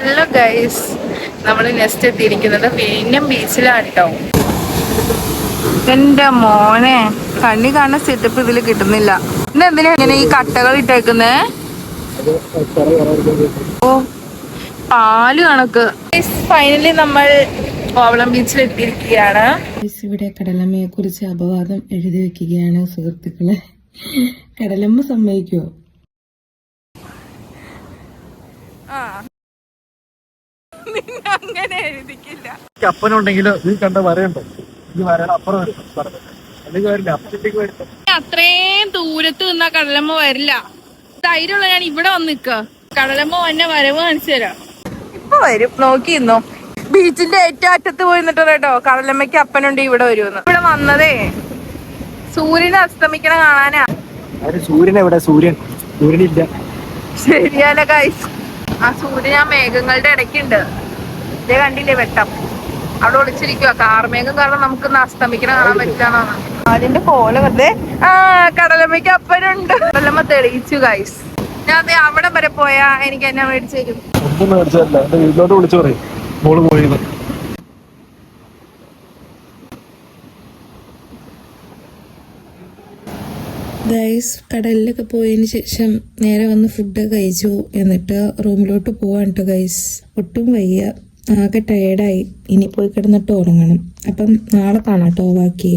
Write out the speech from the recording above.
Hello guys, നമ്മൾ next എത്തിയിരിക്കുന്നത് വിഴിഞ്ഞം ബീച്ചിലാണ് കേട്ടോ. എന്റെ മോനെ, കണ്ണി കാണുന്ന സെറ്റപ്പ് ഇതിൽ കിട്ടുന്നില്ല. ഇന്നെന്തിനാ ഇങ്ങനെ ഈ കട്ടകൾ ഇട്ടേക്കുന്നേ? ഓ, പാല് കണക്ക്. ഫൈനലി നമ്മൾ കോവളം ബീച്ചിൽ എത്തിയിരിക്കുകയാണ്. ഇവിടെ കടലമ്മയെ കുറിച്ച് അപവാദം എഴുതി വെക്കുകയാണ് സുഹൃത്തുക്കളെ. കടലമ്മ സമ്മതിക്കുവോ? അങ്ങനെ എഴുതിക്കില്ല. അപ്പനുണ്ടെങ്കിൽ ഈ കണ്ട വരയുണ്ടോ, ഈ വരയുടെ അപ്പുറം അത്രയും ദൂരത്ത് നിന്നാ കടലമ്മ വരില്ല. ധൈര്യമുള്ള ഞാൻ ഇവിടെ വന്ന് നിക്ക. കടലമ്മ വന്നെ വരവ് കാണിച്ചു തരാം. ഇപ്പൊ വരും, നോക്കിയിരുന്നോ. ബീച്ചിന്റെ ഏറ്റവും അറ്റത്ത് പോയി നിന്നിട്ടോ കേട്ടോ. കടലമ്മയ്ക്ക് അപ്പനുണ്ട് ഇവിടെ വരുമെന്ന്. ഇവിടെ വന്നതേ സൂര്യനെ അസ്തമിക്കണ കാണാനാ. സൂര്യൻ എവിടെ? സൂര്യനില്ല. ശരിയല്ല ഗൈസ്, ആ സൂര്യൻ ആ മേഘങ്ങളുടെ ഇടയ്ക്കുണ്ട്. ഇതേ കണ്ടില്ലേ വെട്ടം, അവിടെ ഒളിച്ചിരിക്കുക. കാർമേഘം കാരണം നമുക്ക് അസ്തമിക്കണ കാണാൻ പറ്റില്ലാന്നാണ് അതിന്റെ കോല. വെറുതെ കടലമ്മയ്ക്ക് അപ്പനുണ്ട്. കടലമ്മ തെളിയിച്ചു ഗൈസ്. ഞാൻ അവിടെ വരെ പോയാ എനിക്ക് എന്നെ മേടിച്ചു തരും. ഒന്നും മേടിച്ചതല്ല, എന്റെ വീട്ടിലോട്ട് വിളിച്ചു പറയും മോള് പോയത്. ഗൈസ്, കടലിലൊക്കെ പോയതിന് ശേഷം നേരെ വന്ന് ഫുഡ് കഴിച്ചു. എന്നിട്ട് റൂമിലോട്ട് പോവാൻ കേട്ടോ ഗൈസ്. ഒട്ടും വയ്യ, ആകെ ടയേർഡായി. ഇനി പോയി കിടന്നിട്ട് ഉറങ്ങണം. അപ്പം നാളെ കാണാം കേട്ടോ ബാക്കി.